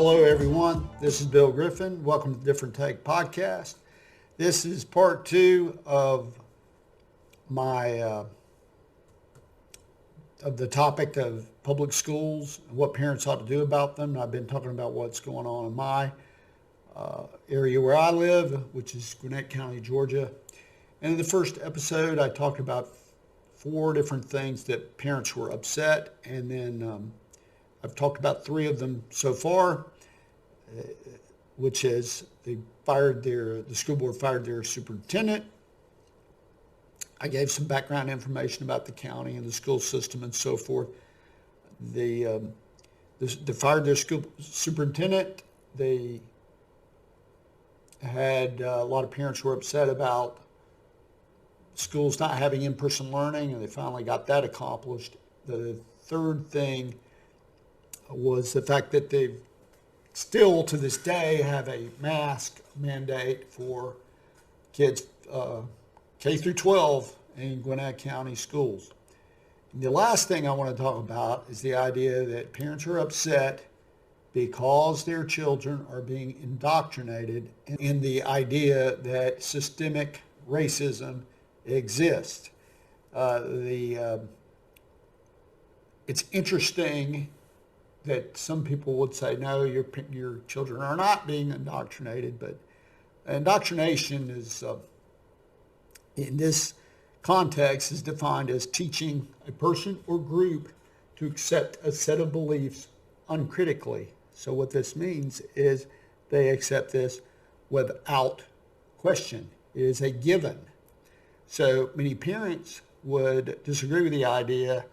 Hello, everyone. This is Bill Griffin. Welcome to Different Take Podcast. This is part 2 of my of the topic of public schools and what parents ought to do about them. I've been talking about what's going on in my area where I live, which is Gwinnett County, Georgia. And in the first episode, I talked about 4 different things that parents were upset, and then I've talked about 3 of them so far, which is the school board fired their superintendent. I gave some background information about the county and the school system and so forth. They fired their school superintendent. They had a lot of parents who were upset about schools not having in-person learning, and they finally got that accomplished. The third thing was the fact that they still to this day have a mask mandate for kids K through 12 in Gwinnett County schools. And the last thing I want to talk about is the idea that parents are upset because their children are being indoctrinated in the idea that systemic racism exists. It's interesting that some people would say, no, your children are not being indoctrinated, but indoctrination is, in this context, is defined as teaching a person or group to accept a set of beliefs uncritically. So what this means is they accept this without question. It is a given. So many parents would disagree with the idea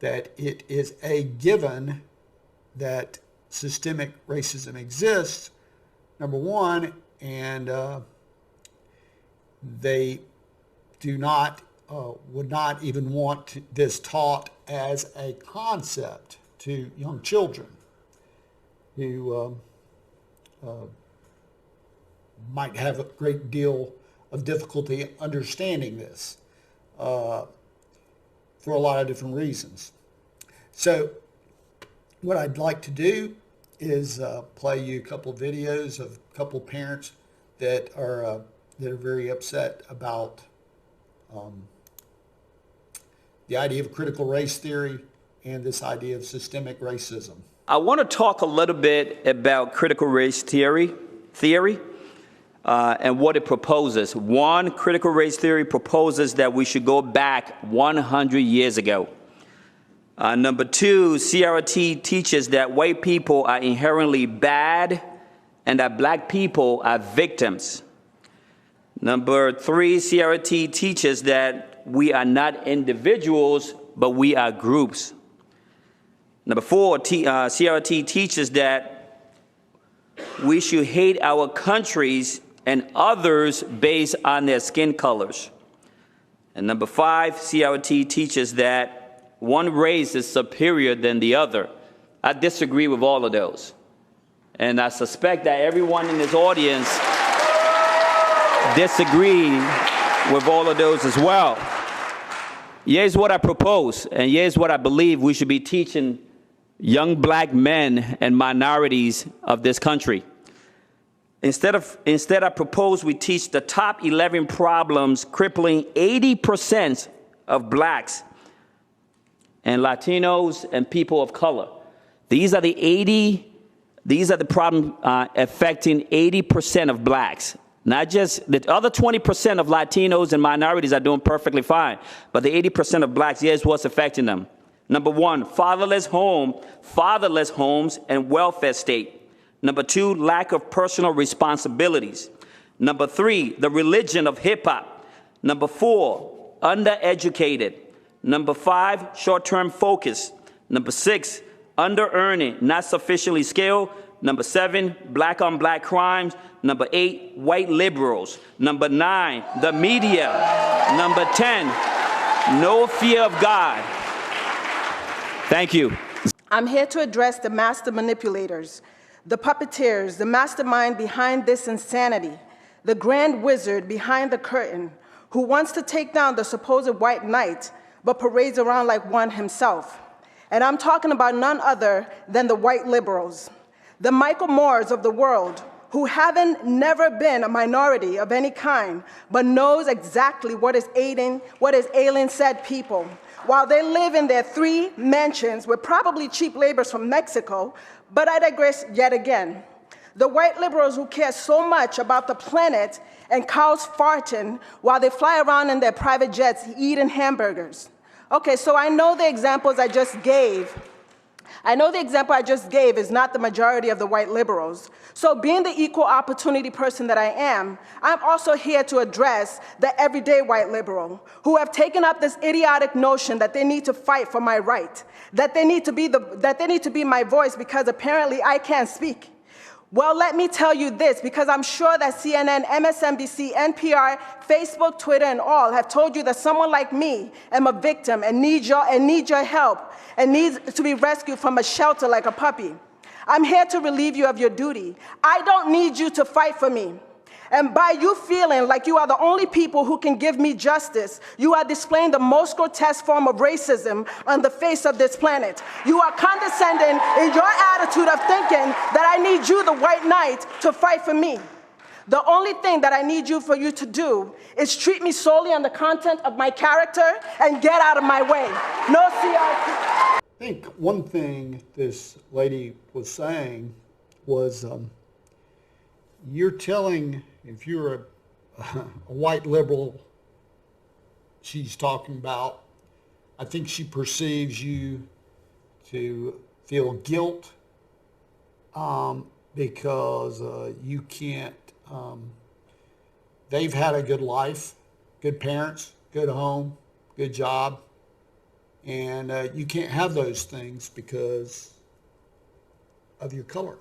that it is a given that systemic racism exists, number one, and they would not even want this taught as a concept to young children who might have a great deal of difficulty understanding this for a lot of different reasons. So what I'd like to do is play you a couple of videos of a couple of parents that are very upset about the idea of critical race theory and this idea of systemic racism. I want to talk a little bit about critical race theory, and what it proposes. One, critical race theory proposes that we should go back 100 years ago. Number 2, CRT teaches that white people are inherently bad and that black people are victims. Number 3, CRT teaches that we are not individuals, but we are groups. Number 4, CRT teaches that we should hate our countries and others based on their skin colors. And number 5, CRT teaches that one race is superior than the other. I disagree with all of those. And I suspect that everyone in this audience disagree with all of those as well. Here's what I propose, and here's what I believe we should be teaching young black men and minorities of this country. Instead, I propose we teach the top 11 problems crippling 80% of blacks and Latinos and people of color. These are the problems affecting 80% of blacks. Not just the other 20% of Latinos and minorities are doing perfectly fine, but the 80% of blacks, here's what's affecting them. Number 1, fatherless homes and welfare state. Number 2, lack of personal responsibilities. Number 3, the religion of hip hop. Number 4, undereducated. Number 5, short-term focus. Number 6, under-earning, not sufficiently skilled. Number 7, black-on-black crimes. Number 8, white liberals. Number 9, the media. Number 10, no fear of God. Thank you. I'm here to address the master manipulators, the puppeteers, the mastermind behind this insanity, the grand wizard behind the curtain who wants to take down the supposed white knight but parades around like one himself. And I'm talking about none other than the white liberals. The Michael Moores of the world, who haven't never been a minority of any kind, but knows exactly what is alien said people, while they live in their 3 mansions with probably cheap labors from Mexico. But I digress yet again. The white liberals who care so much about the planet and cows farting while they fly around in their private jets eating hamburgers. Okay, so I know the examples I just gave. I know the example I just gave is not the majority of the white liberals. So being the equal opportunity person that I am, I'm also here to address the everyday white liberal who have taken up this idiotic notion that they need to fight for my right, that they need to be my voice because apparently I can't speak. Well, let me tell you this, because I'm sure that CNN, MSNBC, NPR, Facebook, Twitter, and all have told you that someone like me am a victim and needs your help and needs to be rescued from a shelter like a puppy. I'm here to relieve you of your duty. I don't need you to fight for me. And by you feeling like you are the only people who can give me justice, you are displaying the most grotesque form of racism on the face of this planet. You are condescending in your attitude of thinking that I need you, the white knight, to fight for me. The only thing that I need for you to do is treat me solely on the content of my character and get out of my way. No CRT. I think one thing this lady was saying was, you're telling, if you're a white liberal she's talking about, I think she perceives you to feel guilt because you can't, they've had a good life, good parents, good home, good job, and you can't have those things because of your color.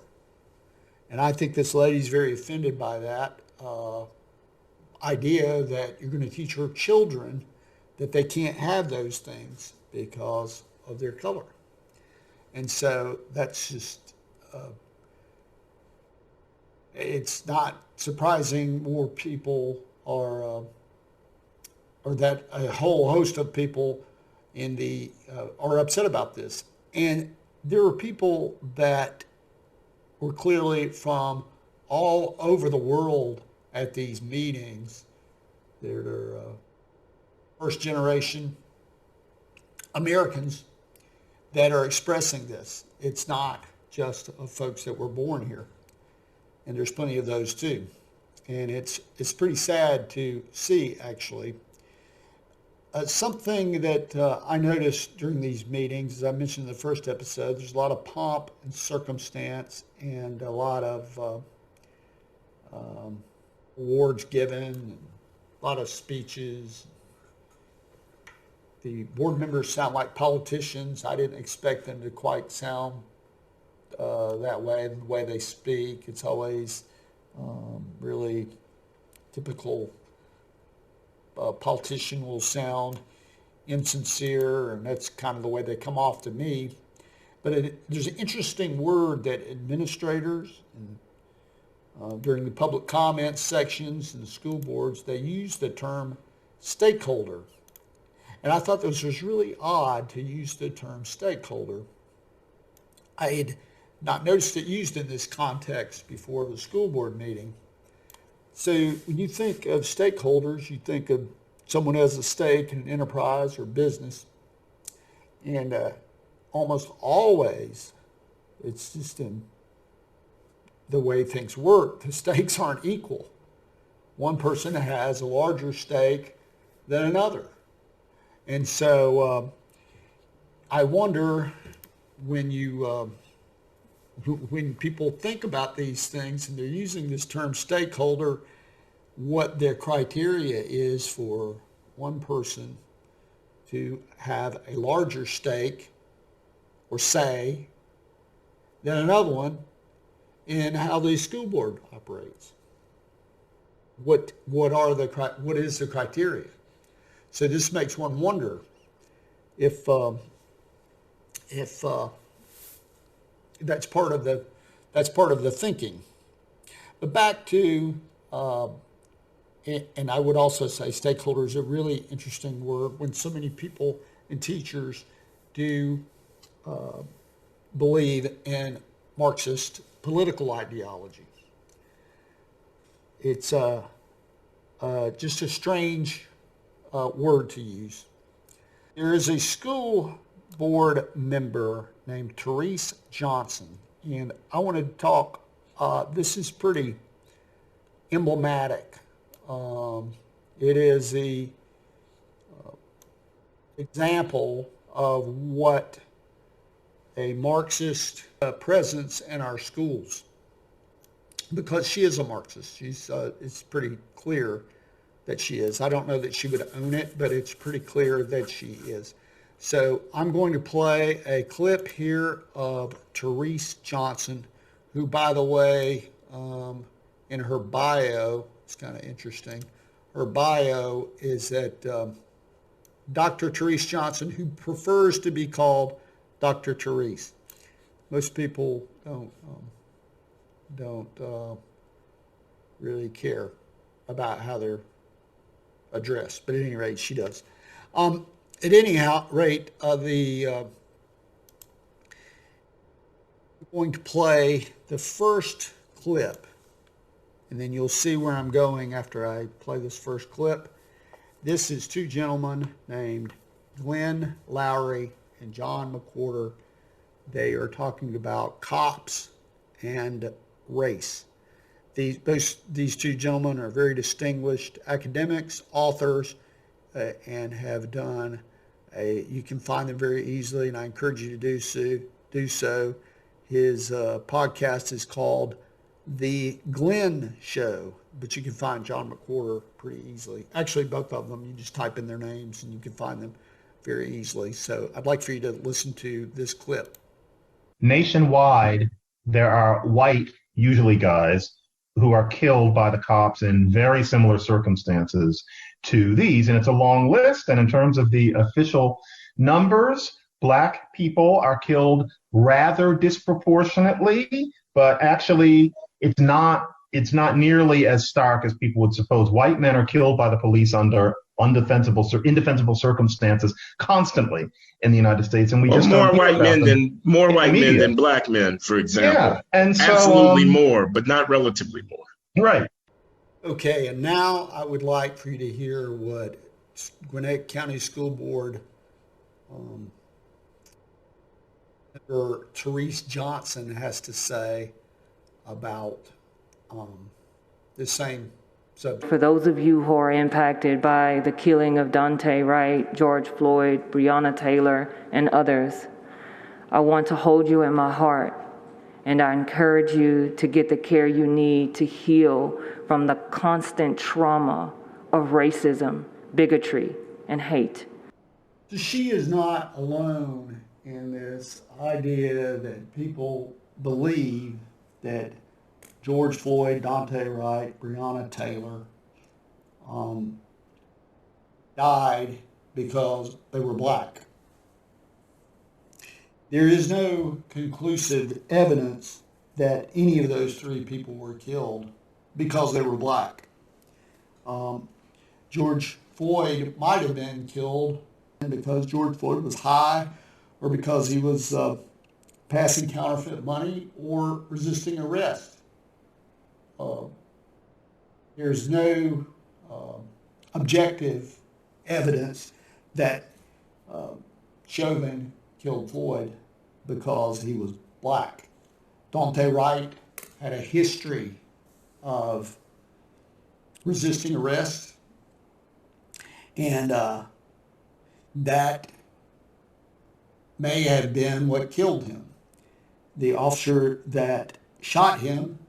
And I think this lady's very offended by that idea that you're going to teach her children that they can't have those things because of their color. And so that's just, it's not surprising more people are, or that a whole host of people in the, are upset about this. And there are people that were clearly from all over the world at these meetings. They're first generation Americans that are expressing this. It's not just of folks that were born here. And there's plenty of those too. And it's pretty sad to see, actually. Something that I noticed during these meetings, as I mentioned in the first episode, there's a lot of pomp and circumstance and a lot of awards given, and a lot of speeches. The board members sound like politicians. I didn't expect them to quite sound that way, the way they speak. It's always really typical. A politician will sound insincere, and that's kind of the way they come off to me. But there's an interesting word that administrators, and, during the public comments sections in the school boards, they use the term stakeholder. And I thought this was really odd to use the term stakeholder. I had not noticed it used in this context before the school board meeting. So when you think of stakeholders, you think of someone who has a stake in an enterprise or business. And almost always, it's just in the way things work, the stakes aren't equal. One person has a larger stake than another. And so I wonder when people think about these things and they're using this term stakeholder, what their criteria is for one person to have a larger stake or say than another one in how the school board operates. What is the criteria? So this makes one wonder if that's part of the thinking. But back to, and I would also say stakeholder is a really interesting word when so many people and teachers do believe in Marxist political ideology. It's just a strange word to use. There is a school board member named Therese Johnson, and I want to talk, this is pretty emblematic. It is the example of what a Marxist presence in our schools, because she is a Marxist. It's pretty clear that she is. I don't know that she would own it, but it's pretty clear that she is. So I'm going to play a clip here of Therese Johnson, who, by the way, in her bio, it's kind of interesting, her bio is that Dr. Therese Johnson, who prefers to be called Dr. Therese. Most people don't really care about how they're addressed, but at any rate, she does. At any rate, we're going to play the first clip, and then you'll see where I'm going after I play this first clip. This is two gentlemen named Glenn Lowry and John McWhorter. They are talking about cops and race. These two gentlemen are very distinguished academics, authors, and have done you can find them very easily, and I encourage you to do so. His podcast is called The Glenn Show, but you can find John McWhorter pretty easily. Actually, both of them, you just type in their names and you can find them very easily. So I'd like for you to listen to this clip. Nationwide, there are white, usually guys, who are killed by the cops in very similar circumstances to these. And it's a long list. And in terms of the official numbers, black people are killed rather disproportionately, but actually it's not nearly as stark as people would suppose. White men are killed by the police under indefensible circumstances constantly in the United States, and we just more don't hear white about men them than more white men media. than black men, for example. Yeah, and so absolutely more, but not relatively more. Right. Okay, and now I would like for you to hear what Gwinnett County School Board member Therese Johnson has to say about the same subject. For those of you who are impacted by the killing of Dante Wright, George Floyd, Breonna Taylor, and others, I want to hold you in my heart, and I encourage you to get the care you need to heal from the constant trauma of racism, bigotry, and hate. So she is not alone in this idea that people believe that George Floyd, Dante Wright, Breonna Taylor died because they were black. There is no conclusive evidence that any of those three people were killed because they were black. George Floyd might have been killed because George Floyd was high, or because he was passing counterfeit money or resisting arrest. There's no objective evidence that Chauvin killed Floyd because he was black. Dante Wright had a history of resisting arrest, and that may have been what killed him. The officer that shot him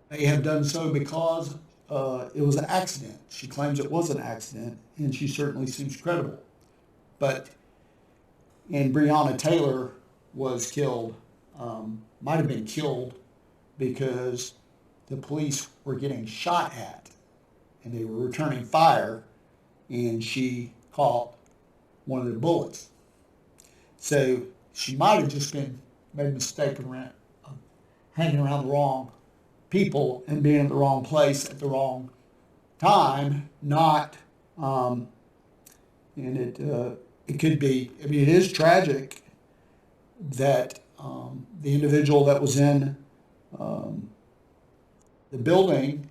may have done so because it was an accident. She claims it was an accident, and she certainly seems credible. But, and Breonna Taylor was killed, might have been killed because the police were getting shot at, and they were returning fire, and she caught one of the bullets. So she might have just made a mistake around hanging around the wrong people and being in the wrong place at the wrong time. Not, and it could be. I mean, it is tragic that the individual that was in the building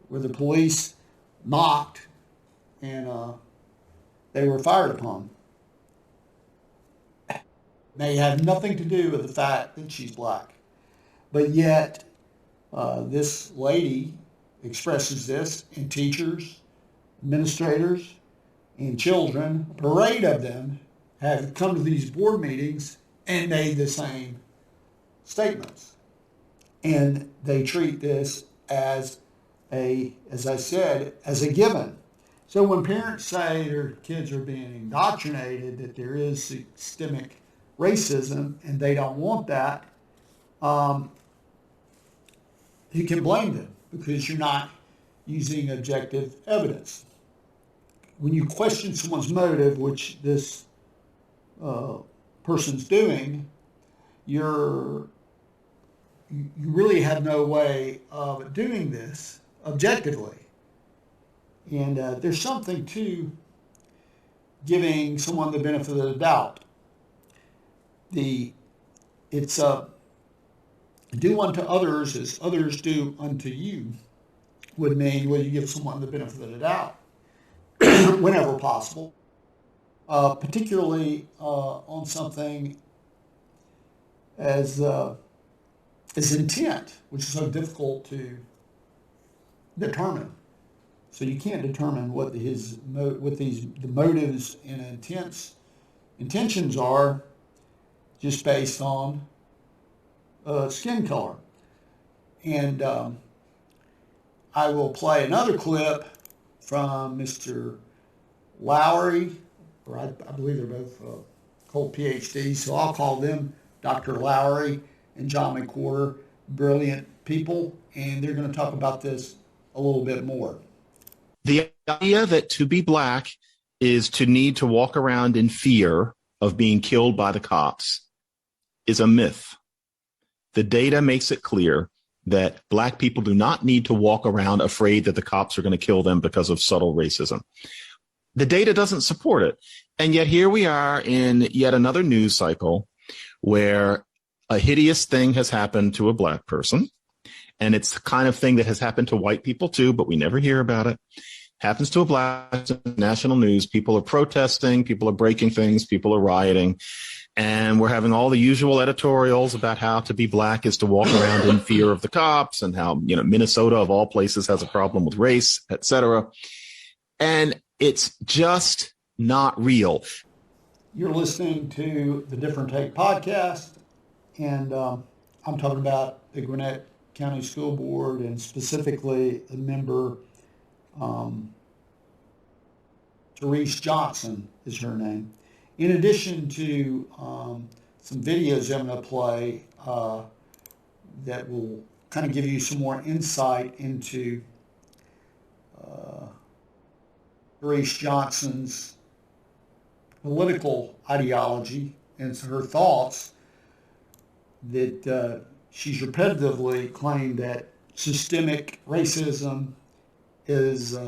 where the police knocked and they were fired upon. May have nothing to do with the fact that she's black. But yet, this lady expresses this, and teachers, administrators, and children, a parade of them, have come to these board meetings and made the same statements. And they treat this as I said, as a given. So when parents say their kids are being indoctrinated, that there is systemic racism and they don't want that, you can blame them because you're not using objective evidence. When you question someone's motive, which this person's doing, you really have no way of doing this objectively. And there's something to giving someone the benefit of the doubt. It's do unto others as others do unto you would mean you give someone the benefit of the doubt whenever possible, particularly on something as intent, which is so difficult to determine. So you can't determine what the motives and intentions are just based on skin color. And I will play another clip from Mr. Lowry, or I believe they're both called PhDs, so I'll call them Dr. Lowry and John McWhorter, brilliant people, and they're going to talk about this a little bit more. The idea that to be black is to need to walk around in fear of being killed by the cops is a myth. The data makes it clear that black people do not need to walk around afraid that the cops are going to kill them because of subtle racism. The data doesn't support it. And yet here we are in yet another news cycle where a hideous thing has happened to a black person. And it's the kind of thing that has happened to white people too, but we never hear about it. Happens to a black person, national news. People are protesting, people are breaking things, people are rioting. And we're having all the usual editorials about how to be black is to walk around in fear of the cops and how, Minnesota of all places has a problem with race, et cetera. And it's just not real. You're listening to the Different Take podcast, and I'm talking about the Gwinnett County School Board and specifically the member, Therese Johnson is her name. In addition to some videos I'm going to play that will kind of give you some more insight into Therese Johnson's political ideology and her thoughts, that she's repetitively claimed that systemic racism is,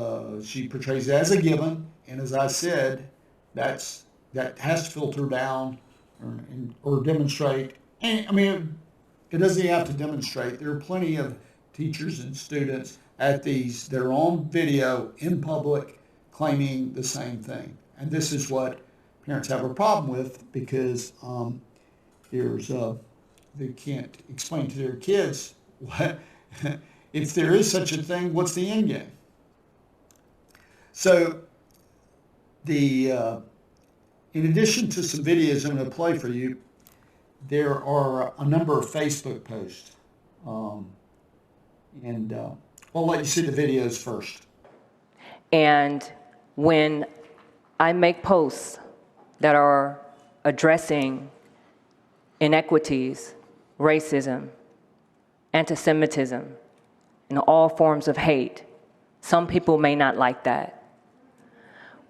she portrays it as a given, and as I said, that has to filter down or demonstrate. And, it doesn't even have to demonstrate. There are plenty of teachers and students at these that are on video in public claiming the same thing. And this is what parents have a problem with because they can't explain to their kids if there is such a thing, what's the end game? So in addition to some videos I'm going to play for you, there are a number of Facebook posts. And I'll let you see the videos first. And when I make posts that are addressing inequities, racism, anti-Semitism, and all forms of hate, some people may not like that.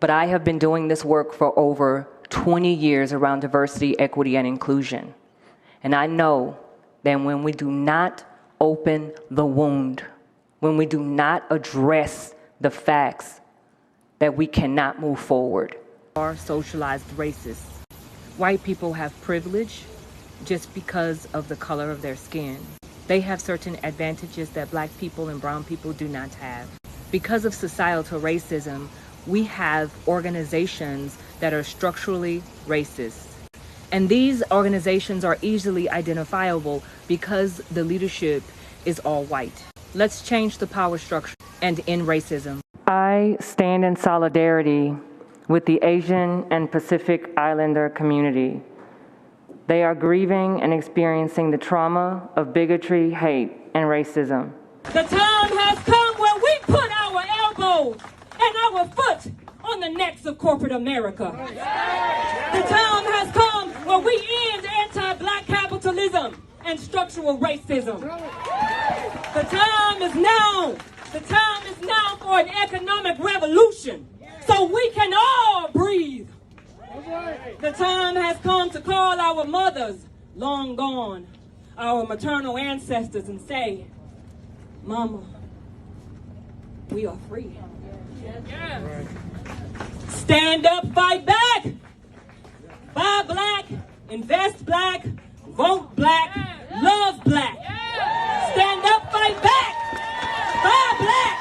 But I have been doing this work for over 20 years around diversity, equity, and inclusion. And I know that when we do not open the wound, when we do not address the facts, that we cannot move forward. Are socialized racists. White people have privilege, just because of the color of their skin. They have certain advantages that Black people and brown people do not have. Because of societal racism, we have organizations that are structurally racist. And these organizations are easily identifiable because the leadership is all white. Let's change the power structure and end racism. I stand in solidarity with the Asian and Pacific Islander community. They are grieving and experiencing the trauma of bigotry, hate, and racism. The time has come where we put our elbows and our foot on the necks of corporate America. The time has come where we end anti-Black capitalism and structural racism. The time is now. The time is now for an economic revolution so we can all breathe. The time has come to call our mothers, long gone, our maternal ancestors, and say, Mama, we are free. Stand up, fight back. Buy Black, invest Black, vote Black, love Black. Stand up, fight back. Buy Black,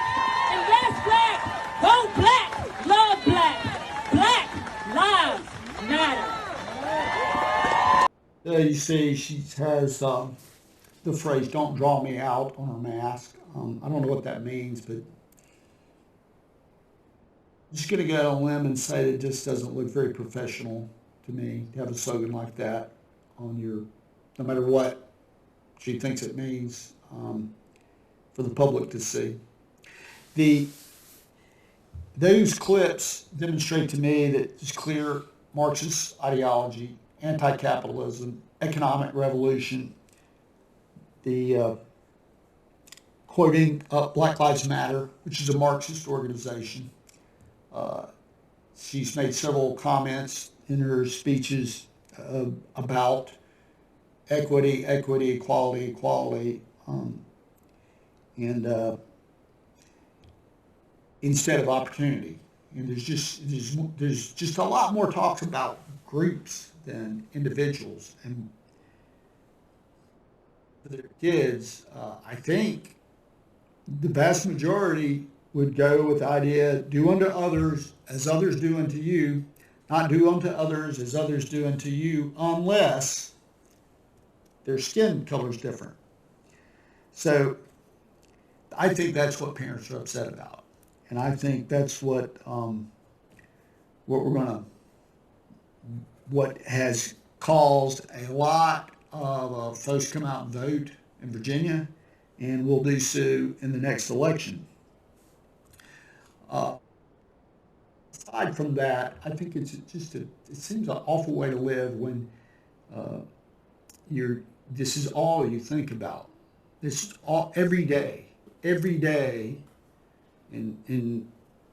invest Black, vote Black, love Black. Black lives matter. You see, she has the phrase, "Don't draw me out" on her mask. I don't know what that means, but I'm just going to go on a limb and say that it just doesn't look very professional to me to have a slogan like that on your, no matter what she thinks it means, for the public to see. Those clips demonstrate to me that it's clear Marxist ideology, anti-capitalism, economic revolution, the quoting Black Lives Matter, which is a Marxist organization. She's made several comments in her speeches about equity, equality, and instead of opportunity. And there's just a lot more talks about groups than individuals. And for their kids, I think the vast majority would go with the idea, do unto others as others do unto you, not do unto others as others do unto you, unless their skin color is different. So I think that's what parents are upset about. And I think that's what has caused a lot of folks come out and vote in Virginia, and will do so in the next election. Aside from that, I think it's just it seems an awful way to live when this is all you think about. This is all every day. In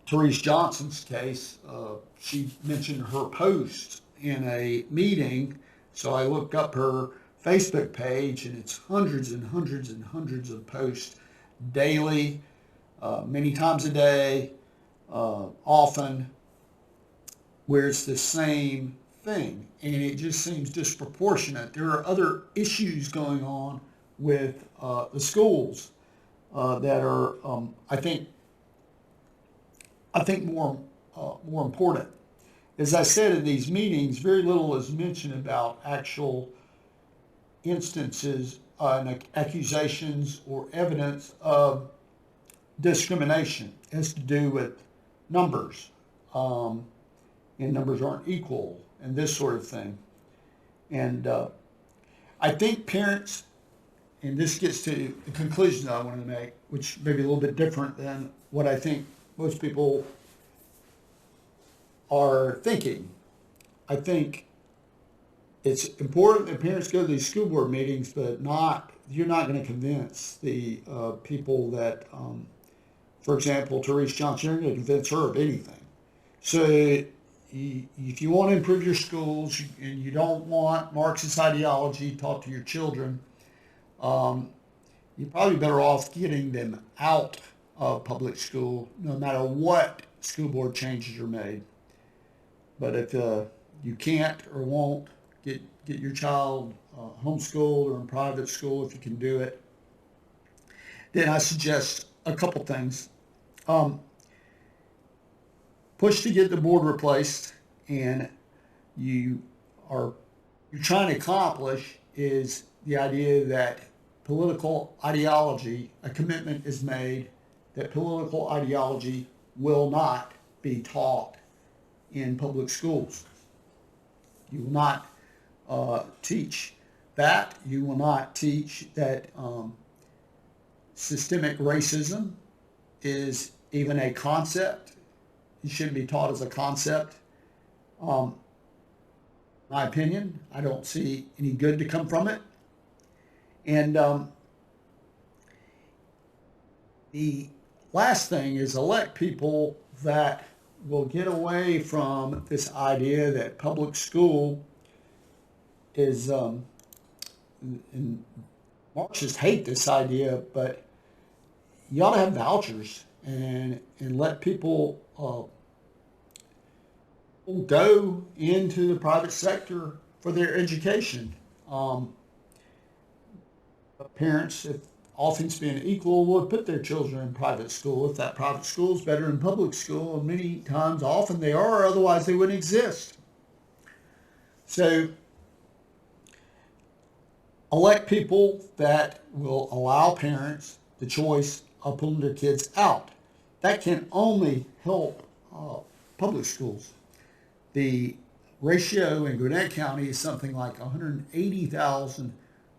Therese Johnson's case, she mentioned her post in a meeting, so I looked up her Facebook page, and it's hundreds and hundreds and hundreds of posts daily, many times a day, often, where it's the same thing, and it just seems disproportionate. There are other issues going on with the schools that are, I think more important. As I said in these meetings, very little is mentioned about actual instances and accusations or evidence of discrimination. It has to do with numbers, and numbers aren't equal, and this sort of thing. And I think parents, and this gets to the conclusion that I want to make, which may be a little bit different than what I think most people are thinking. I think it's important that parents go to these school board meetings, but you're not going to convince the people that, for example, Therese Johnson, you're going to convince her of anything. So if you want to improve your schools and you don't want Marxist ideology taught to your children, you're probably better off getting them out of public school, no matter what school board changes are made. But if you can't or won't get get your child homeschooled or in private school if you can do it, then I suggest a couple things. Push to get the board replaced, and you're trying to accomplish is the idea that political ideology, a commitment is made that political ideology will not be taught in public schools. You will not teach that. You will not teach that systemic racism is even a concept. It shouldn't be taught as a concept. My opinion, I don't see any good to come from it. And the last thing is elect people that will get away from this idea that public school is, and Marxists hate this idea, but you ought to have vouchers and let people go into the private sector for their education. Parents, if all things being equal, would put their children in private school if that private school is better than public school, and many times, often they are, otherwise they wouldn't exist. So elect people that will allow parents the choice of pulling their kids out. That can only help public schools. The ratio in Gwinnett County is something like 180,000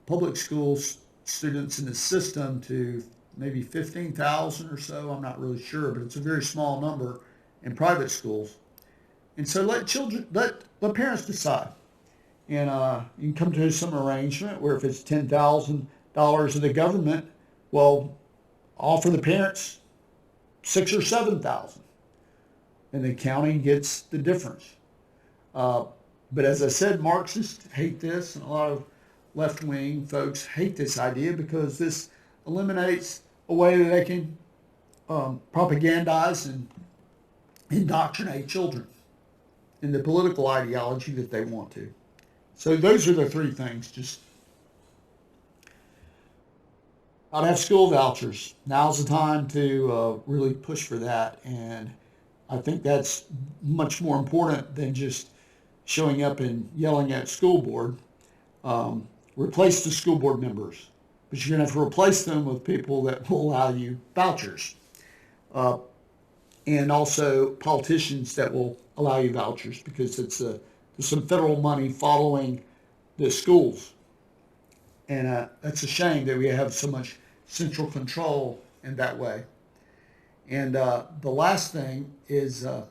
public schools students in the system to maybe 15,000 or so. I'm not really sure, but it's a very small number in private schools. And so let parents decide. And you can come to some arrangement where if it's $10,000 of the government, well, offer the parents $6,000 or $7,000, and the county gets the difference. But as I said, Marxists hate this, and a lot of left-wing folks hate this idea because this eliminates a way that they can propagandize and indoctrinate children in the political ideology that they want to. So those are the three things. Just I'd have school vouchers. Now's the time to really push for that, and I think that's much more important than just showing up and yelling at school board. Replace the school board members, but you're going to have to replace them with people that will allow you vouchers, and also politicians that will allow you vouchers, because there's some federal money following the schools, and that's a shame that we have so much central control in that way. And the last thing is, I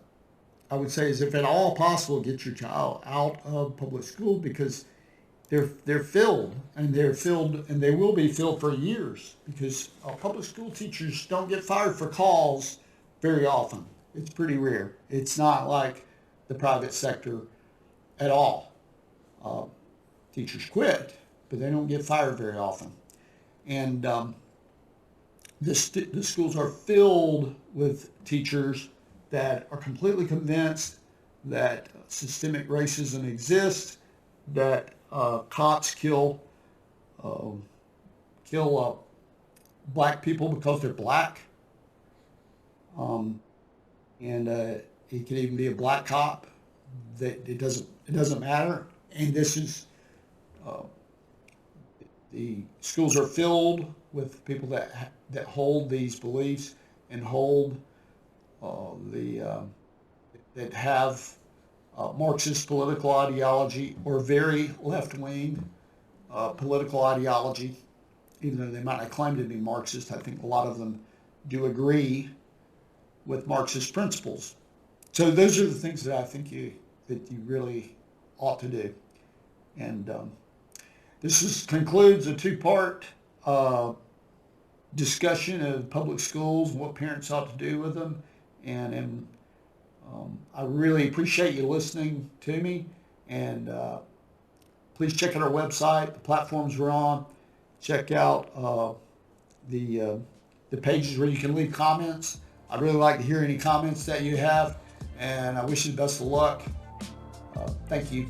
would say, is if at all possible, get your child out of public school, because they're filled, and they will be filled for years, because public school teachers don't get fired for calls very often. It's pretty rare. It's not like the private sector at all. Teachers quit, but they don't get fired very often. And the schools are filled with teachers that are completely convinced that systemic racism exists, that cops kill black people because they're black, and it could even be a black cop. That it doesn't matter. And this is the schools are filled with people that hold these beliefs and hold that have Marxist political ideology or very left-wing political ideology, even though they might not claim to be Marxist. I think a lot of them do agree with Marxist principles. So those are the things that I think that you really ought to do. And this concludes a two-part discussion of public schools and what parents ought to do with them. And I really appreciate you listening to me. And please check out our website, the platforms we're on. Check out the pages where you can leave comments. I'd really like to hear any comments that you have, and I wish you the best of luck. Thank you.